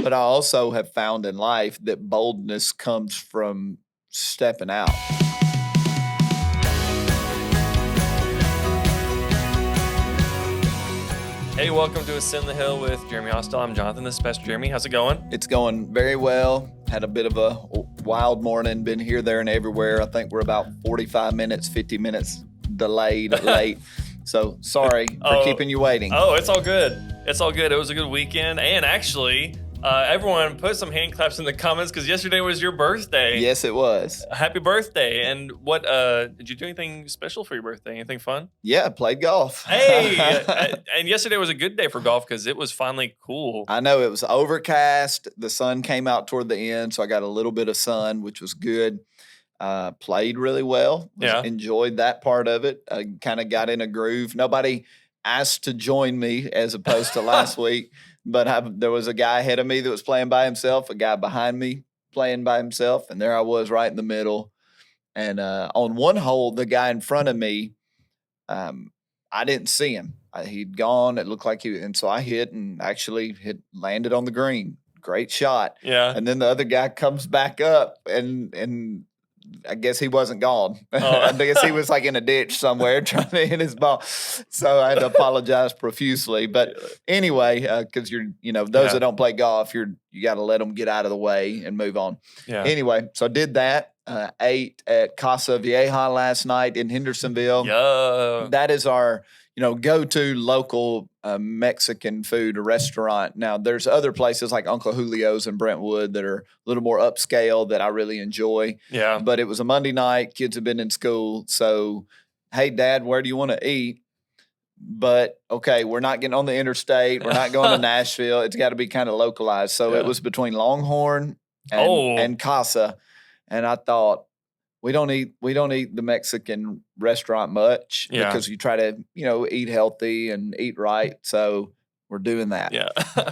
But I also have found in life that boldness comes from stepping out. Hey, welcome to Ascend the Hill with Jeremy Austill. I'm Jonathan. This is Pastor Jeremy. How's it going? It's going very well. Had a bit of a wild morning. Been here, there, and everywhere. I think we're about 45 minutes, 50 minutes delayed, late. So sorry for keeping you waiting. Oh, it's all good. It's all good. It was a good weekend. And actually, everyone put some hand claps in the comments because yesterday was your birthday. Yes, it was. Happy birthday. And what, did you do anything special for your birthday? Anything fun? Yeah, I played golf. Hey, and yesterday was a good day for golf because it was finally cool. I know, it was overcast. The sun came out toward the end, so I got a little bit of sun, which was good. Played really well. Enjoyed that part of it. Kind of got in a groove. Nobody asked to join me as opposed to last week, but there was a guy ahead of me that was playing by himself, a guy behind me playing by himself, and there I was right in the middle. And on one hole, the guy in front of me, I didn't see him. He'd gone. It looked like and so I hit and actually landed on the green. Great shot. Yeah. And then the other guy comes back up and I guess he wasn't gone. I guess he was like in a ditch somewhere trying to hit his ball. So I had to apologize profusely. But anyway, because those that don't play golf, you got to let them get out of the way and move on. Yeah. Anyway, so I did that. Ate at Casa Vieja last night in Hendersonville. Yeah. That is our go-to local Mexican food restaurant. Now, there's other places like Uncle Julio's in Brentwood that are a little more upscale that I really enjoy. Yeah. But it was a Monday night. Kids have been in school. So, hey, Dad, where do you want to eat? But, okay, we're not getting on the interstate. We're not going to Nashville. It's got to be kind of localized. So it was between Longhorn and Casa. And I thought, we don't eat the Mexican restaurant much because you try to, eat healthy and eat right. So we're doing that. Yeah.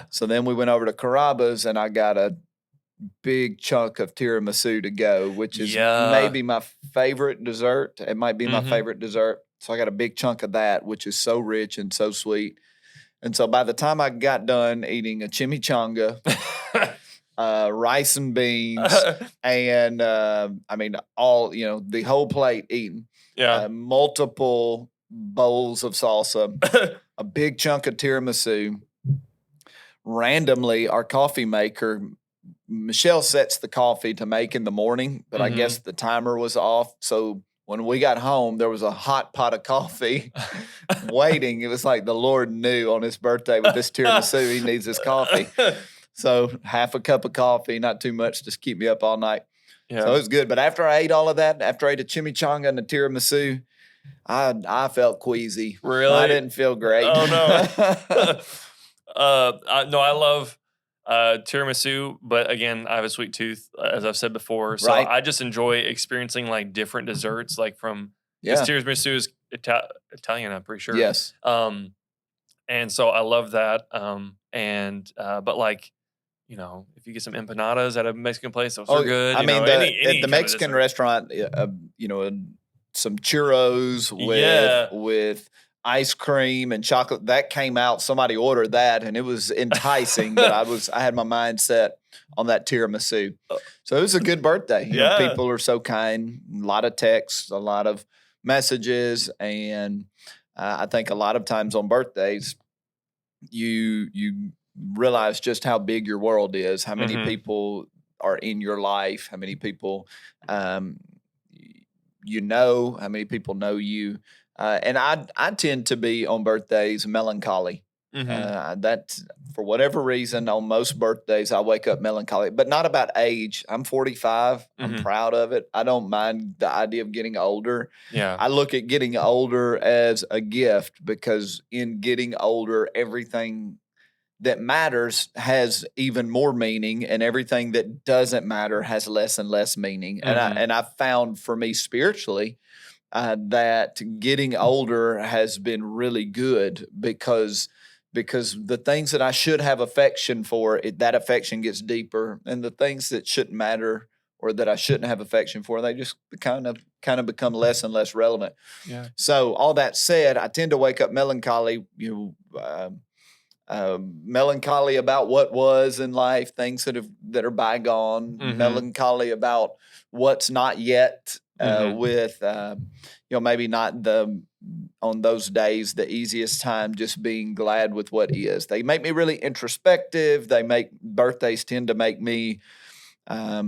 So then we went over to Carrabba's and I got a big chunk of tiramisu to go, which is maybe my favorite dessert. It might be my favorite dessert. So I got a big chunk of that, which is so rich and so sweet. And so by the time I got done eating a chimichanga, rice and beans, and all the whole plate eaten. Yeah, multiple bowls of salsa, a big chunk of tiramisu. Randomly, our coffee maker, Michelle, sets the coffee to make in the morning, but I guess the timer was off. So when we got home, there was a hot pot of coffee waiting. It was like the Lord knew on his birthday with this tiramisu, he needs this coffee. So half a cup of coffee, not too much, just keep me up all night. Yeah. So it was good. But after I ate all of that, after I ate a chimichanga and a tiramisu, I felt queasy. Really? I didn't feel great. Oh, no. No, I love tiramisu, but again, I have a sweet tooth, as I've said before. So I just enjoy experiencing like different desserts, like from because tiramisu is Italian, I'm pretty sure. Yes. And so I love that. But like, if you get some empanadas at a Mexican place, those are good. I mean, at the Mexican restaurant, some churros with ice cream and chocolate that came out. Somebody ordered that, and it was enticing. But I had my mind set on that tiramisu. So it was a good birthday. People are so kind. A lot of texts, a lot of messages, and I think a lot of times on birthdays, you realize just how big your world is, how many people are in your life, how many people how many people know you. And I tend to be on birthdays melancholy. That for whatever reason, on most birthdays, I wake up melancholy, but not about age. I'm 45. I'm proud of it. I don't mind the idea of getting older. Yeah. I look at getting older as a gift because in getting older, everything that matters has even more meaning, and everything that doesn't matter has less and less meaning. And I found for me spiritually that getting older has been really good because the things that I should have affection for, that affection gets deeper, and the things that shouldn't matter or that I shouldn't have affection for, they just kind of become less and less relevant. Yeah. So all that said, I tend to wake up melancholy, melancholy about what was in life, things that are bygone, melancholy about what's not yet, with maybe not on those days the easiest time, just being glad with what is. They make me really introspective. Birthdays tend to make me, I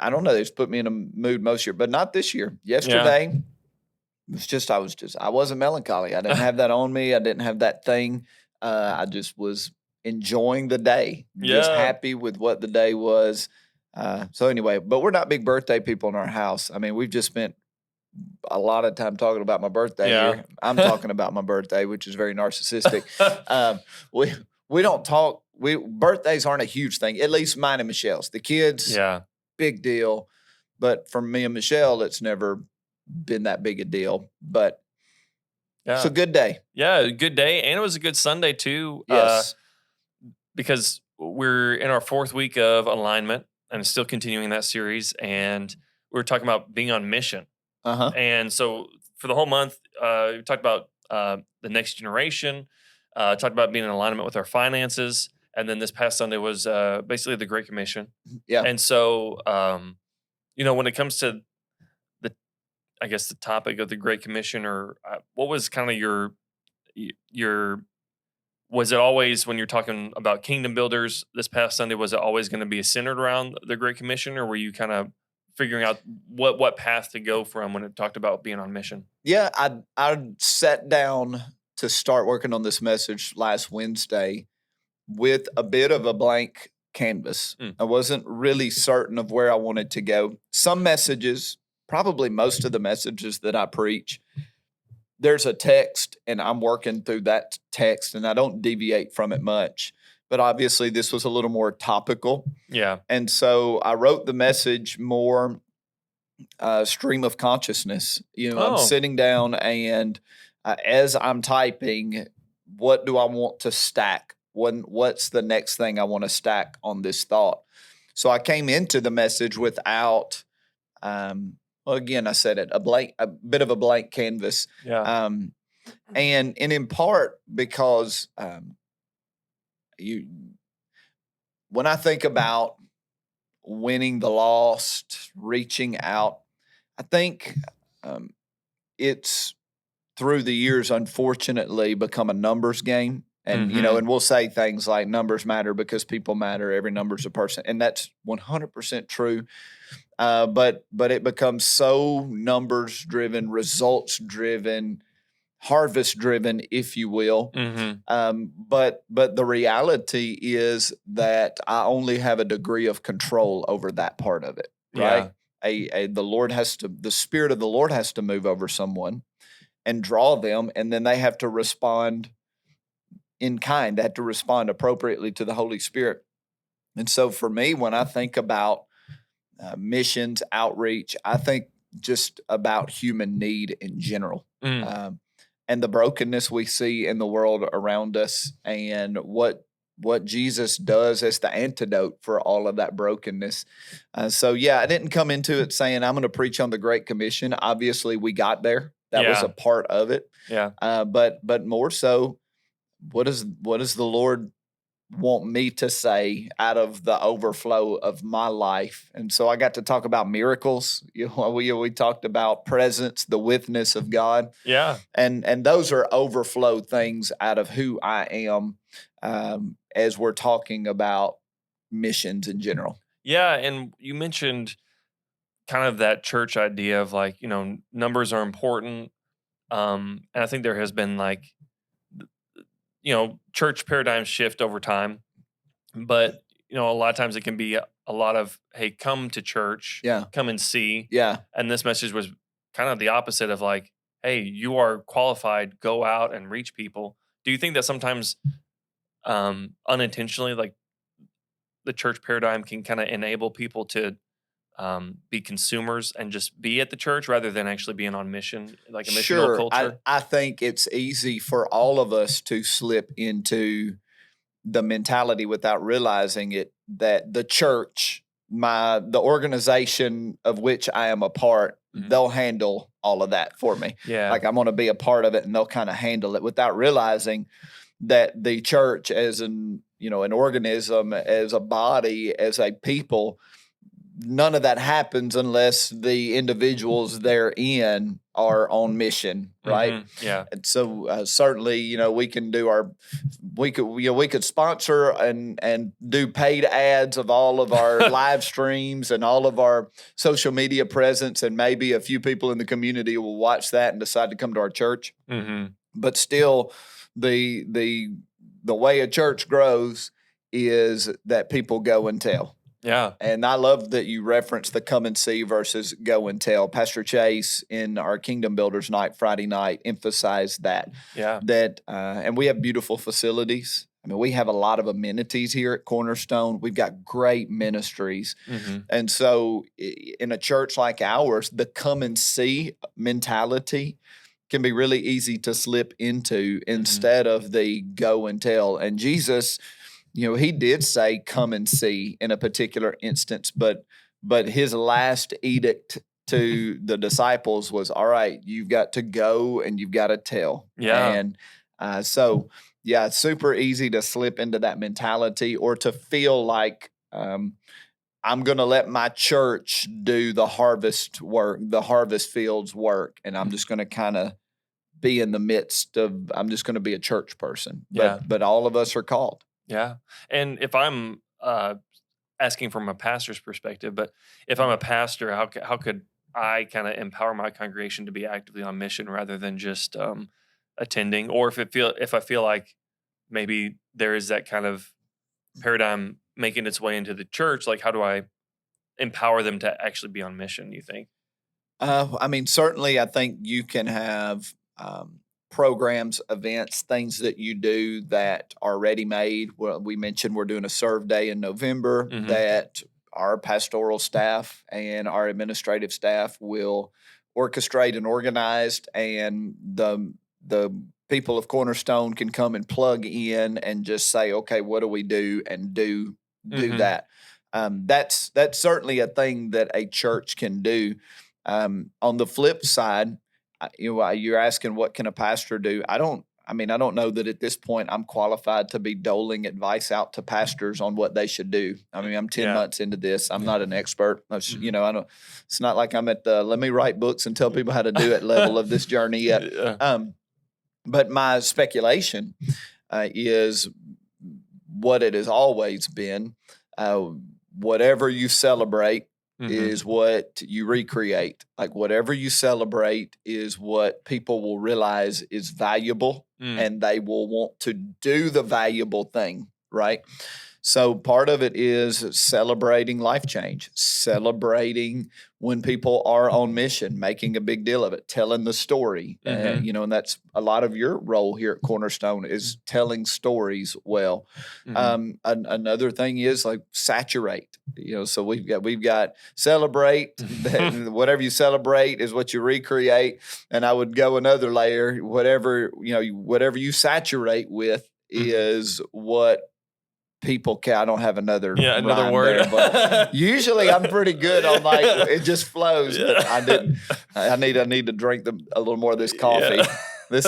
don't know, they just put me in a mood most year, but not this year. Yesterday, I wasn't melancholy. I didn't have that on me. I didn't have that thing. I just was enjoying the day, just happy with what the day was. So anyway, but we're not big birthday people in our house. I mean, we've just spent a lot of time talking about my birthday here. I'm talking about my birthday, which is very narcissistic. We don't talk. Birthdays aren't a huge thing, at least mine and Michelle's. The kids, big deal. But for me and Michelle, it's never been that big a deal. But it's a good day. Yeah, a good day. And it was a good Sunday too. Yes. Because we're in our 4th week of alignment and still continuing that series. And we're talking about being on mission. And so for the whole month, we talked about the next generation, talked about being in alignment with our finances. And then this past Sunday was basically the Great Commission. Yeah. And so, when it comes to the topic of the Great Commission, or what was kind of your, was it always, when you're talking about kingdom builders this past Sunday, was it always going to be centered around the Great Commission, or were you kind of figuring out what path to go from when it talked about being on mission? Yeah, I sat down to start working on this message last Wednesday with a bit of a blank canvas. I wasn't really certain of where I wanted to go. Some messages, probably most of the messages that I preach, there's a text and I'm working through that text and I don't deviate from it much. But obviously this was a little more topical. Yeah. And so I wrote the message more stream of consciousness. I'm sitting down and as I'm typing, what do I want to stack? What's the next thing I want to stack on this thought? So I came into the message without, again, I said it, a bit of a blank canvas. Yeah. And in part because when I think about winning the lost, reaching out, I think it's through the years, unfortunately, become a numbers game. And, and we'll say things like numbers matter because people matter. Every number's a person. And that's 100% true. But it becomes so numbers driven, results driven, harvest driven, if you will. But the reality is that I only have a degree of control over that part of it, right? The Spirit of the Lord has to move over someone and draw them, and then they have to respond in kind. They have to respond appropriately to the Holy Spirit. And so for me, when I think about missions, outreach, I think just about human need in general. And the brokenness we see in the world around us, and what Jesus does as the antidote for all of that brokenness. So I didn't come into it saying I'm going to preach on the Great Commission. Obviously, we got there. That was a part of it. Yeah. But more so, what does the Lord want me to say out of the overflow of my life? And so I got to talk about miracles. We talked about presence, the witness of God. Yeah. And those are overflow things out of who I am, as we're talking about missions in general. Yeah. And you mentioned kind of that church idea of like, numbers are important. And I think there has been like, church paradigm shift over time, but a lot of times it can be a lot of, hey, come to church, come and see. Yeah. And this message was kind of the opposite of like, hey, you are qualified, go out and reach people. Do you think that sometimes unintentionally, like the church paradigm can kind of enable people to be consumers and just be at the church rather than actually being on mission, like a missional culture? I think it's easy for all of us to slip into the mentality without realizing it, that the church, the organization of which I am a part, they'll handle all of that for me. Yeah. Like I'm going to be a part of it and they'll kind of handle it without realizing that the church as an organism, as a body, as a people, none of that happens unless the individuals therein are on mission, right? Mm-hmm. Yeah. And so certainly, we can do we could sponsor and do paid ads of all of our live streams and all of our social media presence, and maybe a few people in the community will watch that and decide to come to our church. Mm-hmm. But still, the way a church grows is that people go and tell. Yeah. And I love that you referenced the come and see versus go and tell. Pastor Chase in our Kingdom Builders Night Friday night emphasized that. Yeah. And we have beautiful facilities. I mean, we have a lot of amenities here at Cornerstone. We've got great ministries. Mm-hmm. And so in a church like ours, the come and see mentality can be really easy to slip into instead of the go and tell. And Jesus, he did say, come and see in a particular instance, but his last edict to the disciples was, all right, you've got to go and you've got to tell. Yeah. And it's super easy to slip into that mentality or to feel like I'm going to let my church do the harvest work, the harvest fields work, and I'm just going to kind of be in the midst of, I'm just going to be a church person. But all of us are called. Yeah. And if I'm asking from a pastor's perspective, but if I'm a pastor, how could I kind of empower my congregation to be actively on mission rather than just attending? Or if I feel like maybe there is that kind of paradigm making its way into the church, like how do I empower them to actually be on mission, you think? Certainly I think you can have programs, events, things that you do that are ready-made. Well, we mentioned we're doing a serve day in November that our pastoral staff and our administrative staff will orchestrate and organize, and the people of Cornerstone can come and plug in and just say, okay, what do we do, and do that. That's certainly a thing that a church can do. On the flip side, you're asking what can a pastor do? I don't know that at this point I'm qualified to be doling advice out to pastors on what they should do. I mean, I'm 10 months into this. I'm not an expert. I don't. It's not like I'm at the let me write books and tell people how to do it level of this journey yet. But my speculation is what it has always been. Whatever you celebrate is what you recreate. Like whatever you celebrate is what people will realize is valuable, and they will want to do the valuable thing, right? So part of it is celebrating life change, celebrating when people are on mission, making a big deal of it, telling the story, and that's a lot of your role here at Cornerstone is telling stories well. Another thing is like saturate, so we've got celebrate, whatever you celebrate is what you recreate. And I would go another layer, whatever you saturate with is what people can. I don't have another word there, but usually I'm pretty good on like it just flows. But I didn't. I need to drink a little more of this coffee. Yeah. This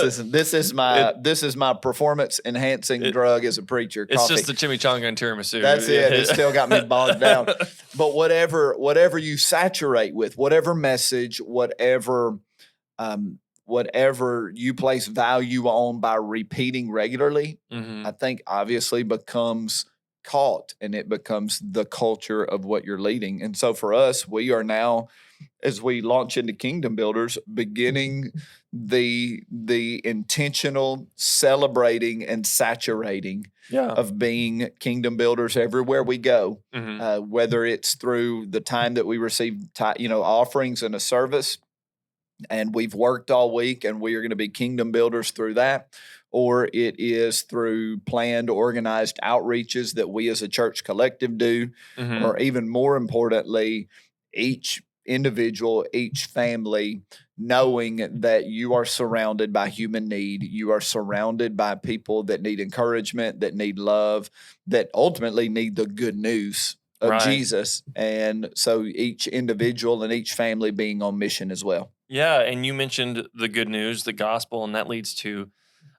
is my performance enhancing drug as a preacher. It's coffee. Just the chimichanga and tiramisu. That's it. It still got me bogged down. But whatever you saturate with, whatever message, whatever you place value on by repeating regularly, I think obviously becomes caught, and it becomes the culture of what you're leading. And so for us, we are now, as we launch into Kingdom Builders, beginning the intentional celebrating and saturating of being Kingdom Builders everywhere we go, whether it's through the time that we receive offerings in a service, and we've worked all week and we are going to be Kingdom Builders through that, or it is through planned, organized outreaches that we as a church collective do, or even more importantly, each individual, each family, knowing that you are surrounded by human need. You are surrounded by people that need encouragement, that need love, that ultimately need the good news of Jesus. And so each individual and each family being on mission as well. Yeah, and you mentioned the good news, the gospel, and that leads to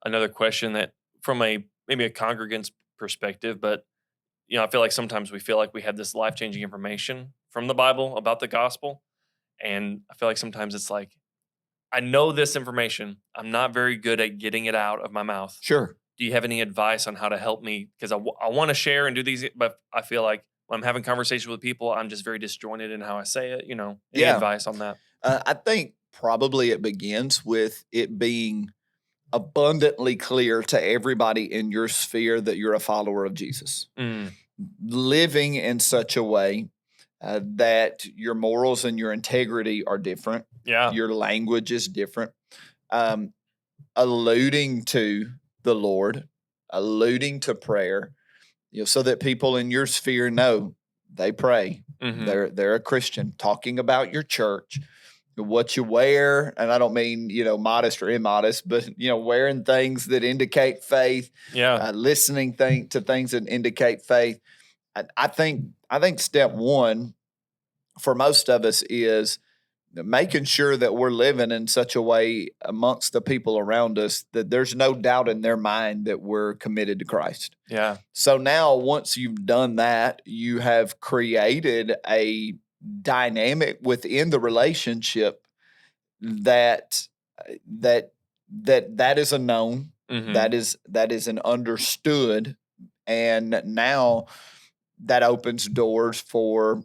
another question that from maybe a congregant's perspective, but I feel like sometimes we feel like we have this life-changing information from the Bible about the gospel. And I feel like sometimes it's like, I know this information. I'm not very good at getting it out of my mouth. Sure. Do you have any advice on how to help me? Because I want to share and do these, but I feel like when I'm having conversations with people, I'm just very disjointed in how I say it. Any advice on that? I think probably it begins with it being abundantly clear to everybody in your sphere that you're a follower of Jesus. Living in such a way that your morals and your integrity are different. Yeah. Your language is different. Alluding to the Lord, alluding to prayer, so that people in your sphere know they pray. They're a Christian. Talking about your church, what you wear, and I don't mean modest or immodest, but wearing things that indicate faith. Yeah, listening to things that indicate faith. I think step one for most of us is making sure that we're living in such a way amongst the people around us that there's no doubt in their mind that we're committed to Christ. Yeah. So now once you've done that, you have created a dynamic within the relationship that is a known, that is an understood, and now that opens doors for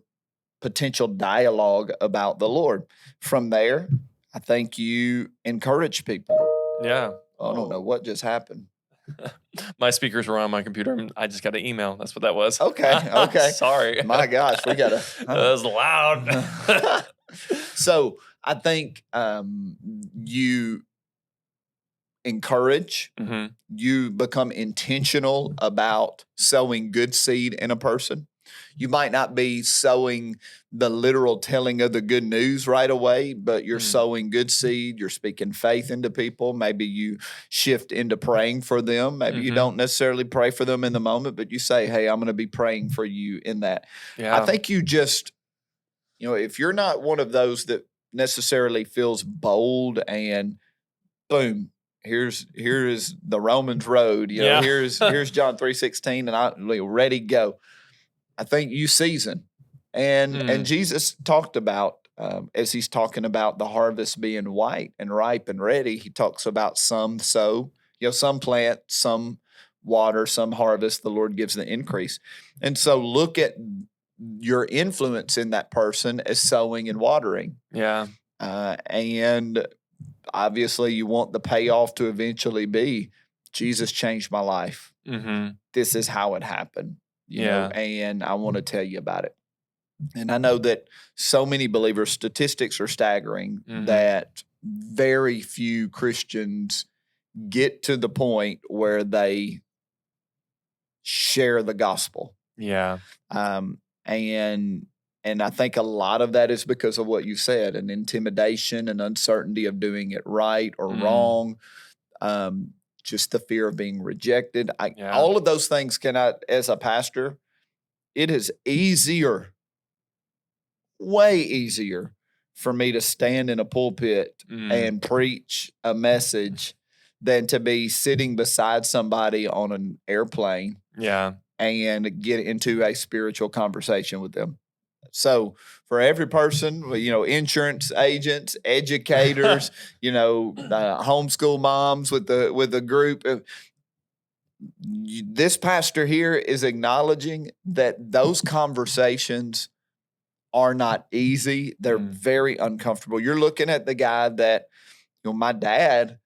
potential dialogue about the Lord. From there, I think you encourage people. Yeah. I don't know what just happened. My speakers were on my computer and I just got an email. That's what that was. Okay. Sorry. My gosh, we got to. That was loud. So I think you encourage, you become intentional about sowing good seed in a person. You might not be sowing the literal telling of the good news right away, but you're sowing good seed. You're speaking faith into people. Maybe you shift into praying for them. Maybe you don't necessarily pray for them in the moment, but you say, hey, I'm going to be praying for you in that. Yeah. I think you just, if you're not one of those that necessarily feels bold and boom, here is the Romans road, here's John 3:16 and I'm ready to go. I think you season. And Jesus talked about, as he's talking about the harvest being white and ripe and ready, he talks about some sow, some plant, some water, some harvest, the Lord gives the increase. And so look at your influence in that person as sowing and watering. Yeah. And obviously you want the payoff to eventually be, Jesus changed my life. This is how it happened. You know, and I want to tell you about it. And I know that so many believers, statistics are staggering, that very few Christians get to the point where they share the gospel. Yeah. And I think a lot of that is because of what you said, an intimidation and uncertainty of doing it right or wrong. Just the fear of being rejected. All of those things cannot, as a pastor, it is easier, way easier for me to stand in a pulpit and preach a message than to be sitting beside somebody on an airplane and get into a spiritual conversation with them. So for every person, insurance agents, educators, homeschool moms with the group, this pastor here is acknowledging that those conversations are not easy. They're very uncomfortable. You're looking at the guy that, my dad,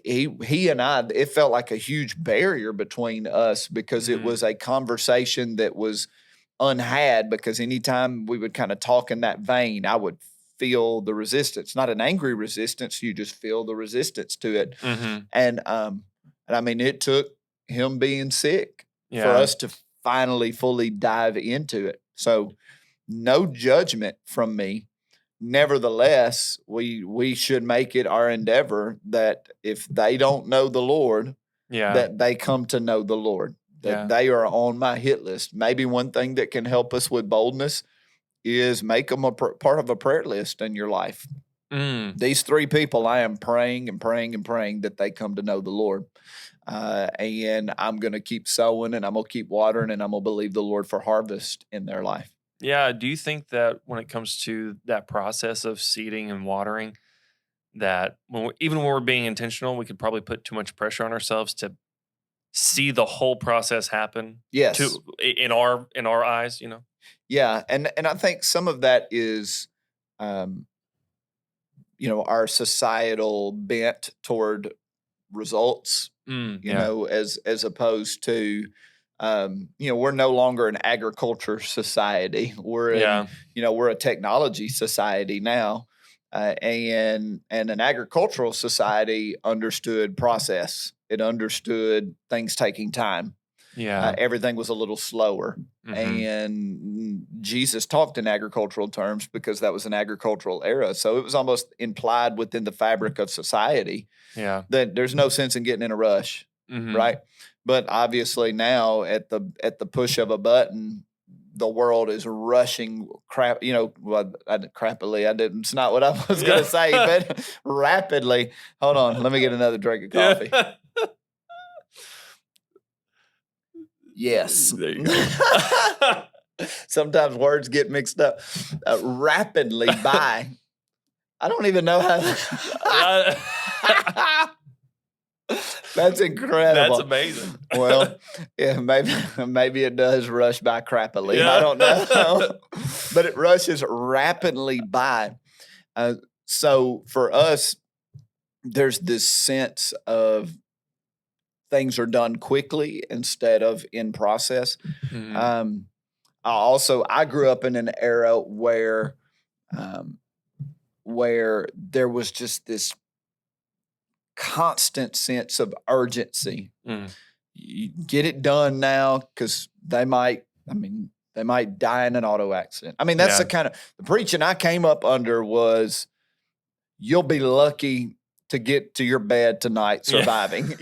he and I, it felt like a huge barrier between us because it was a conversation that was unhad, because anytime we would kind of talk in that vein, I would feel the resistance, not an angry resistance. You just feel the resistance to it. And I mean, it took him being sick for us to finally fully dive into it. So no judgment from me. Nevertheless, we should make it our endeavor that if they don't know the Lord, that they come to know the Lord. That they are on my hit list. Maybe one thing that can help us with boldness is make them a part of a prayer list in your life. These 3 people, I am praying and praying and praying that they come to know the Lord. And I'm going to keep sowing, and I'm going to keep watering, and I'm going to believe the Lord for harvest in their life. Yeah. Do you think that when it comes to that process of seeding and watering, that even when we're being intentional, we could probably put too much pressure on ourselves to see the whole process happen? Yes. In our eyes, Yeah, and I think some of that is, our societal bent toward results. As opposed to, we're no longer an agriculture society. We're a technology society now, and an agricultural society understood process. It understood things taking time. Everything was a little slower. And Jesus talked in agricultural terms because that was an agricultural era. So it was almost implied within the fabric of society that there's no sense in getting in a rush, right? But obviously now at the push of a button, the world is rushing crappily. It's not what I was going to say, but rapidly. Hold on. Let me get another drink of coffee. Yes. There you go. Sometimes words get mixed up. Rapidly by. I don't even know how. That's incredible. That's amazing. Well, yeah, maybe it does rush by crappily. Yeah. I don't know. But it rushes rapidly by. So for us, there's this sense of things are done quickly instead of in process. I grew up in an era where there was just this constant sense of urgency. You get it done now because they might die in an auto accident. I mean, that's the kind of the preaching I came up under was, you'll be lucky to get to your bed tonight surviving,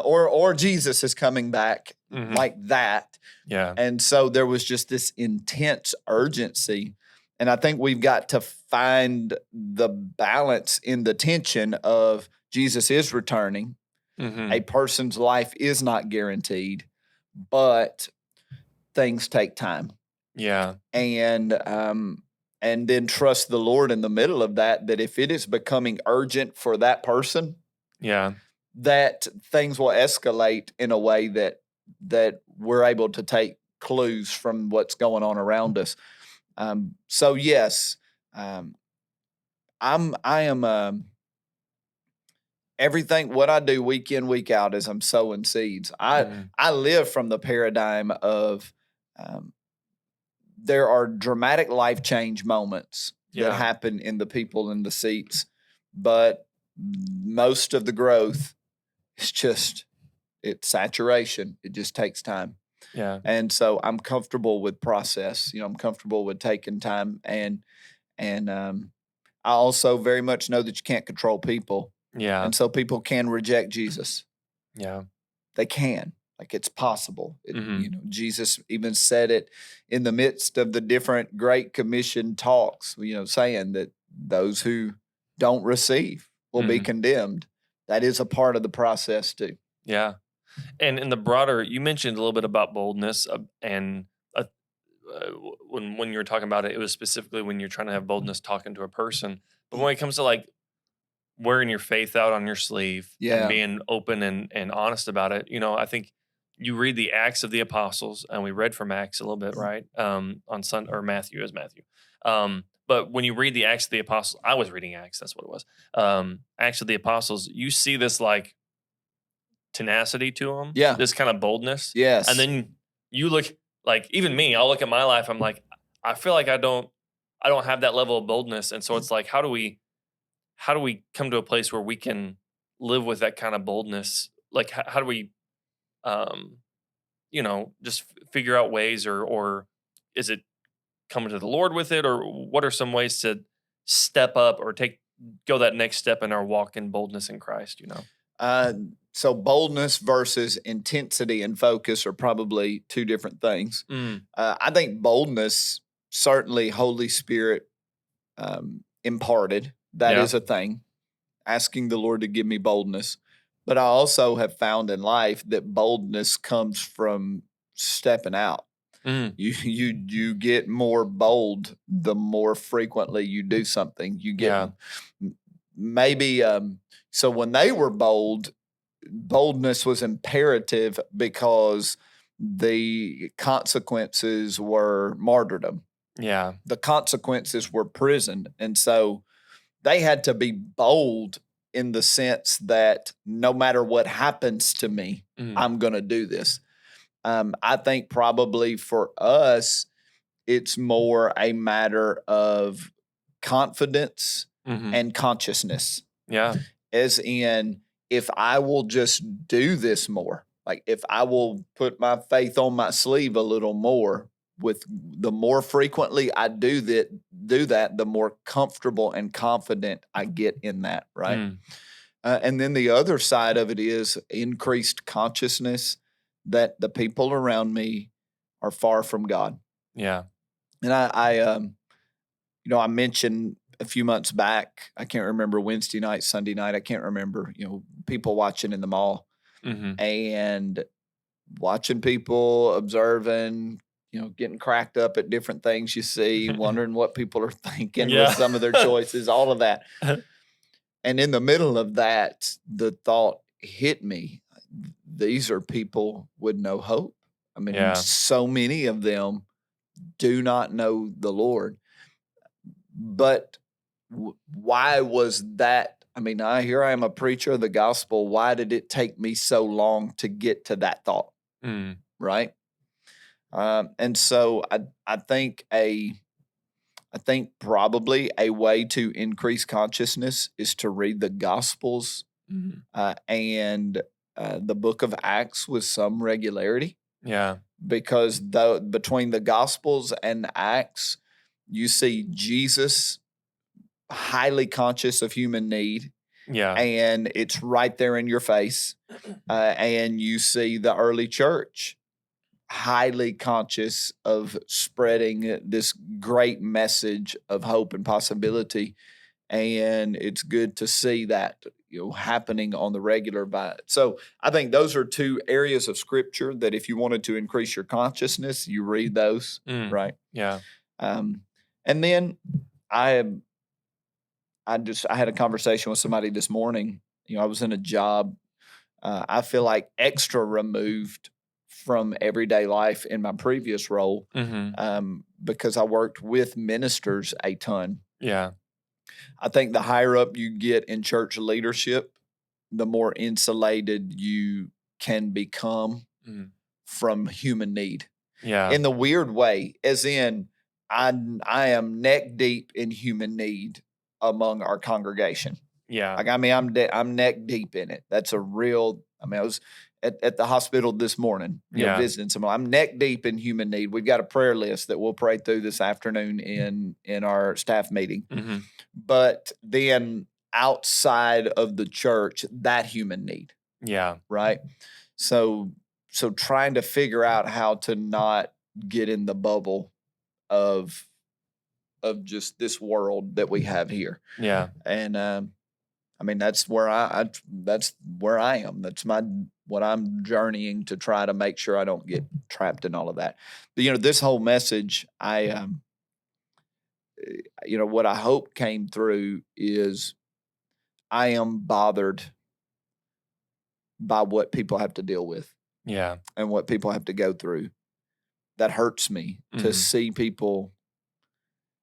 or Jesus is coming back like that. Yeah. And so there was just this intense urgency. And I think we've got to find the balance in the tension of Jesus is returning. A person's life is not guaranteed, but things take time. Yeah. And then trust the Lord in the middle of that if it is becoming urgent for that person, that things will escalate in a way that we're able to take clues from what's going on around us. So yes, I am everything, what I do week in, week out is I'm sowing seeds. I live from the paradigm of, there are dramatic life change moments that happen in the people in the seats, but most of the growth is it's saturation. It just takes time. Yeah. And so I'm comfortable with process. I'm comfortable with taking time, and I also very much know that you can't control people. Yeah. And so people can reject Jesus. Yeah. They can. Like, it's possible. Jesus even said it in the midst of the different Great Commission talks, saying that those who don't receive will be condemned. That is a part of the process too. Yeah. And in the broader, you mentioned a little bit about boldness, and when you were talking about it, it was specifically when you're trying to have boldness talking to a person. But when it comes to like wearing your faith out on your sleeve and being open and honest about it, I think you read the Acts of the Apostles, and we read from Acts a little bit, right? On Sunday, or Matthew as Matthew. But when you read the Acts of the Apostles, I was reading Acts, that's what it was. Acts of the Apostles, you see this like tenacity to them. Yeah. This kind of boldness. Yes. And then you look, like, even me, I'll look at my life, I'm like, I feel like I don't have that level of boldness. And so it's like, how do we come to a place where we can live with that kind of boldness? Like, how do we, just figure out ways, or is it coming to the Lord with it, or what are some ways to step up or go that next step in our walk in boldness in Christ, So boldness versus intensity and focus are probably two different things. I think boldness, certainly Holy Spirit imparted. That is a thing. Asking the Lord to give me boldness. But I also have found in life that boldness comes from stepping out. You get more bold the more frequently you do something. You get maybe so when they were bold, boldness was imperative because the consequences were martyrdom. Yeah. The consequences were prison. And so they had to be bold in the sense that no matter what happens to me, I'm going to do this. I think probably for us, it's more a matter of confidence and consciousness. Yeah. As in, if I will just do this more, like if I will put my faith on my sleeve a little more, with the more frequently I do that, the more comfortable and confident I get in that, right? And then the other side of it is increased consciousness that the people around me are far from God. Yeah. And I mentioned a few months back, I can't remember, Wednesday night, Sunday night, I can't remember, people watching in the mall and watching people, observing, getting cracked up at different things you see, wondering what people are thinking with some of their choices, all of that. And in the middle of that, the thought hit me, these are people with no hope. I mean, so many of them do not know the Lord. But why was that? I mean, here I am, a preacher of the gospel. Why did it take me so long to get to that thought? Right. And so I think probably a way to increase consciousness is to read the Gospels and the book of Acts with some regularity. Yeah. Because between the Gospels and Acts, you see Jesus highly conscious of human need. Yeah. And it's right there in your face. And you see the early church highly conscious of spreading this great message of hope and possibility. And it's good to see that happening on the regular. So I think those are two areas of scripture that if you wanted to increase your consciousness, you read those, right? Yeah. And then I had a conversation with somebody this morning. I was in a job. I feel like extra removed from everyday life in my previous role because I worked with ministers a ton. Yeah. I think the higher up you get in church leadership, the more insulated you can become from human need. Yeah. In the weird way, as in I am neck deep in human need among our congregation. Yeah. Like, I mean, I'm neck deep in it. That's a real, I was at the hospital this morning, visiting someone. I'm neck deep in human need. We've got a prayer list that we'll pray through this afternoon in our staff meeting. But then outside of the church, that human need. Yeah. Right. So trying to figure out how to not get in the bubble of just this world that we have here. Yeah. And I mean, that's where I am. That's what I'm journeying to try to make sure I don't get trapped in all of that. But, this whole message, what I hope came through is I am bothered by what people have to deal with. Yeah. And what people have to go through. That hurts me to see people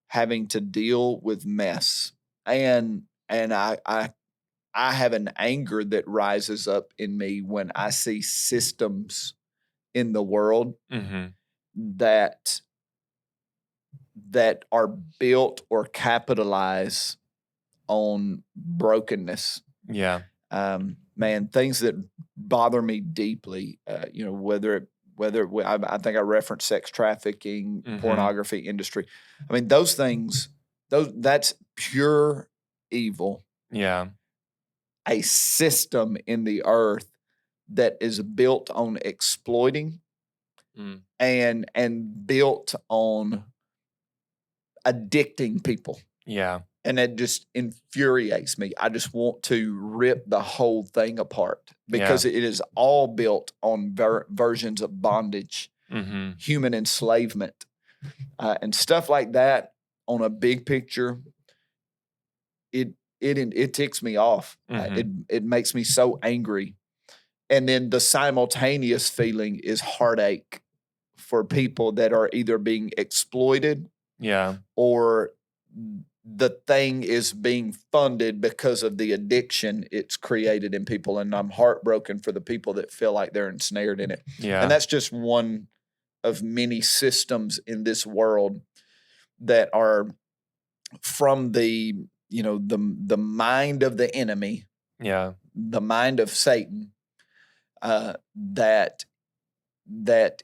having to deal with mess. And I have an anger that rises up in me when I see systems in the world that are built or capitalize on brokenness. Yeah. Man, things that bother me deeply, whether I think I referenced sex trafficking, pornography industry. I mean, those things, that's pure evil. Yeah. A system in the earth that is built on exploiting and built on addicting people. Yeah. And that just infuriates me. I just want to rip the whole thing apart because it is all built on versions of bondage, human enslavement, and stuff like that. On a big picture, it ticks me off. It makes me so angry. And then the simultaneous feeling is heartache for people that are either being exploited, or the thing is being funded because of the addiction it's created in people. And I'm heartbroken for the people that feel like they're ensnared in it. And that's just one of many systems in this world that are from the mind of the enemy, the mind of Satan, that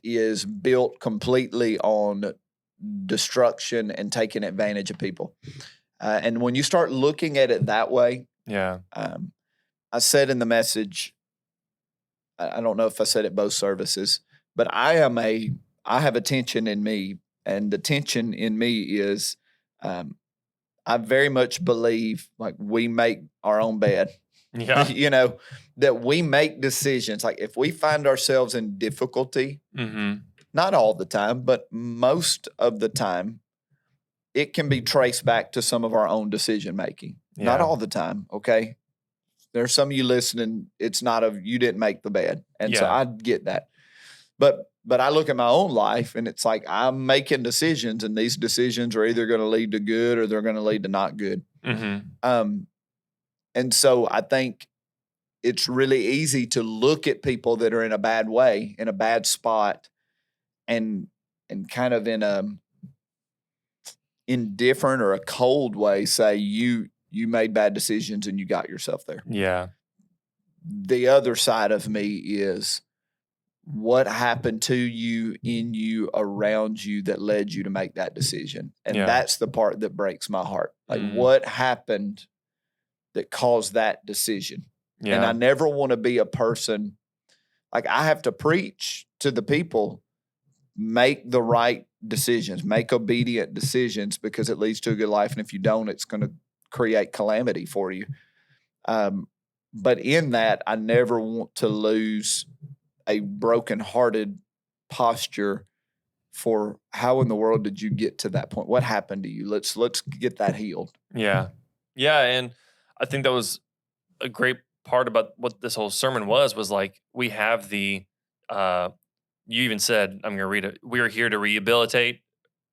is built completely on destruction and taking advantage of people. And when you start looking at it that way, I said in the message, I don't know if I said it both services, but I have a tension in me, and the tension in me is, I very much believe like we make our own bed. That we make decisions. Like if we find ourselves in difficulty, not all the time, but most of the time, it can be traced back to some of our own decision making. Not all the time, okay? There's some of you listening, it's not you didn't make the bed. And so I get that. But I look at my own life and it's like I'm making decisions, and these decisions are either going to lead to good or they're going to lead to not good. And so I think it's really easy to look at people that are in a bad way, in a bad spot, and kind of in a indifferent or a cold way say you made bad decisions and you got yourself there. The other side of me is what happened to you, in you, around you that led you to make that decision. And that's the part that breaks my heart. Like what happened that caused that decision? And I never want to be a person, like I have to preach to the people, make the right decisions, make obedient decisions, because it leads to a good life. And if you don't, it's going to create calamity for you. But in that, I never want to lose a brokenhearted posture for how in the world did you get to that point? What happened to you? Let's get that healed. Yeah. And I think that was a great part about what this whole sermon was like, we have the, you even said, I'm going to read it. We are here to rehabilitate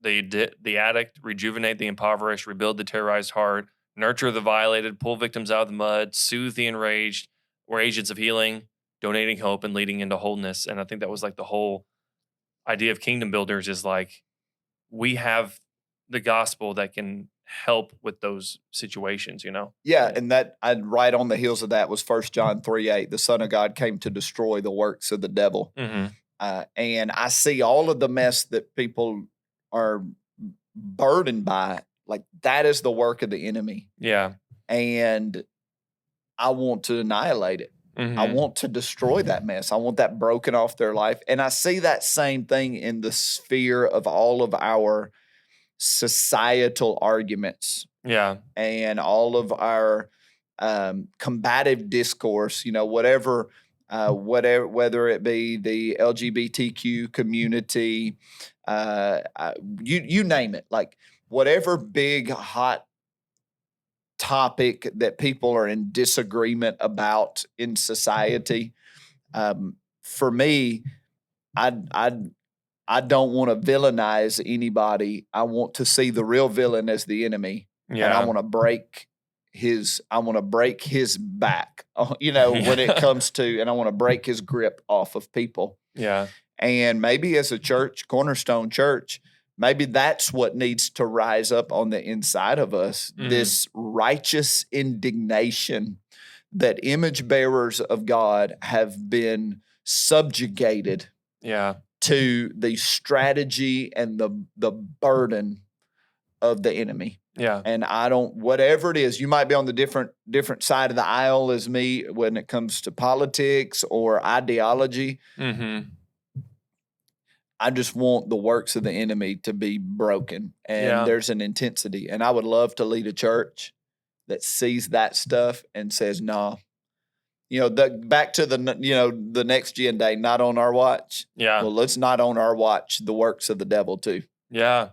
the addict, rejuvenate the impoverished, rebuild the terrorized heart, nurture the violated, pull victims out of the mud, soothe the enraged. We're agents of healing, donating hope, and leading into wholeness. And I think that was like the whole idea of Kingdom Builders is like, we have the gospel that can help with those situations, Yeah, and that right on the heels of that was 1 John 3:8. The Son of God came to destroy the works of the devil. And I see all of the mess that people are burdened by. Like that is the work of the enemy. And I want to annihilate it. I want to destroy that mess. I want that broken off their life. And I see that same thing in the sphere of all of our societal arguments. And all of our combative discourse, whatever, whether it be the LGBTQ community, you name it, like whatever big hot topic that people are in disagreement about in society. For me, I don't want to villainize anybody. I want to see the real villain as the enemy, and I want to break his back. When it comes to, and I want to break his grip off of people. And maybe as a church, Cornerstone Church, maybe that's what needs to rise up on the inside of us, this righteous indignation that image bearers of God have been subjugated to the strategy and the burden of the enemy. And whatever it is, you might be on the different side of the aisle as me when it comes to politics or ideology. I just want the works of the enemy to be broken. And there's an intensity. And I would love to lead a church that sees that stuff and says, no, back to the next gen day, not on our watch. Yeah. Well, let's not on our watch the works of the devil too. Yeah.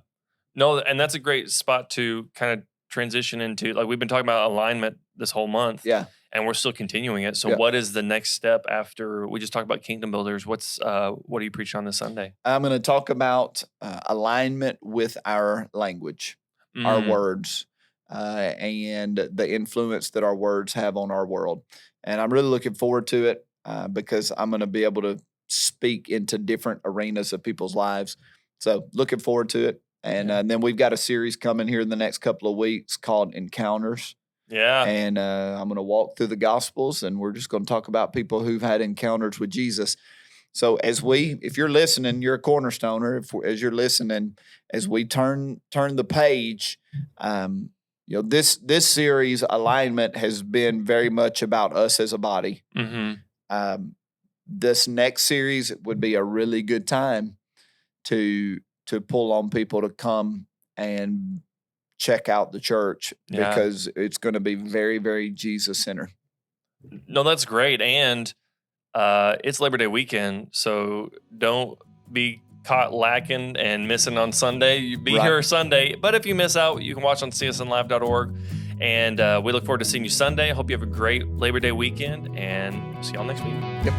No, and that's a great spot to kind of transition into. Like, we've been talking about alignment this whole month. Yeah. And we're still continuing it. So what is the next step after we just talked about Kingdom Builders? What are you preaching on this Sunday? I'm going to talk about alignment with our language, our words, and the influence that our words have on our world. And I'm really looking forward to it because I'm going to be able to speak into different arenas of people's lives. So looking forward to it. And then we've got a series coming here in the next couple of weeks called Encounters. Yeah. And I'm going to walk through the Gospels, and we're just going to talk about people who've had encounters with Jesus. So if you're listening, you're a Cornerstoner. As you're listening, as we turn the page, this series, Alignment, has been very much about us as a body. Mm-hmm. This next series would be a really good time to pull on people to come and check out the church because it's going to be very, very Jesus-centered. No, that's great. And it's Labor Day weekend, so don't be caught lacking and missing on Sunday. You be here Sunday, but if you miss out, you can watch on csnlive.org. And we look forward to seeing you Sunday. I hope you have a great Labor Day weekend, and see y'all next week. Yep.